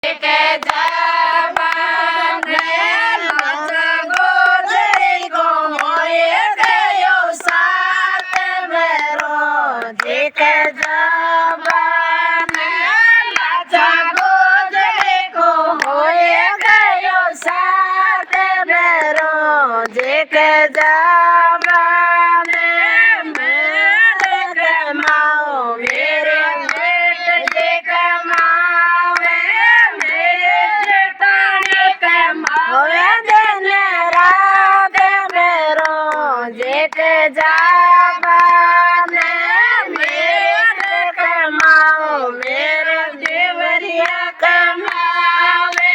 के जवान नाच गोजरी को होए गयो सात बेरो देख जवान नाच गोजरी को होए गयो सात बेरो देख जवान मेरे कमाओ मेरे पेट जे कमावे मेरे जेठानी कमावे दिन रात मेरो जेठ जवान मेरे कमाओ मेरे देवरिया कमावे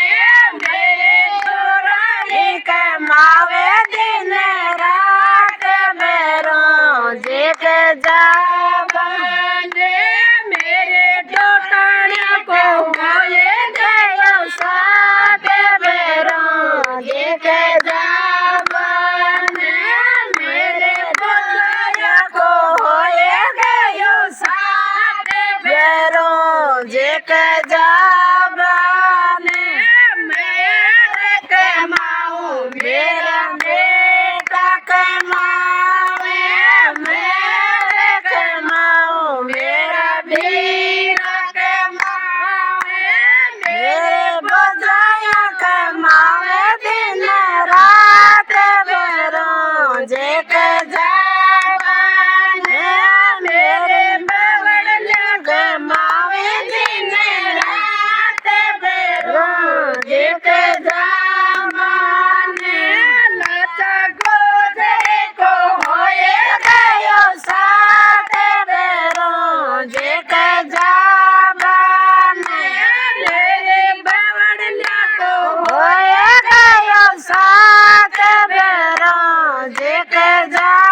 मेरे चोरानी कमावे दिन रात मेरो जेठ जवान मेरे डोटाने को होए गयो सात बेरो जेठ जवान मेरे डोटाने को होए गयो सात बेरो जेठ जवान मेरे कमाओ मेरा बेटा कमावे मेरे कमाओ मेरा भीरा कमावे मेरे बजाया कमावे दिन रात बेरो जेठ जवान मेरे बवड़िया कमावे दिन रात बेरो जेठ जवान नाचा गोजरे को होए गयो सात बेरो जेठ जवान मेरे बवड़िया को होए गयो सात बेरो जेठ जवान।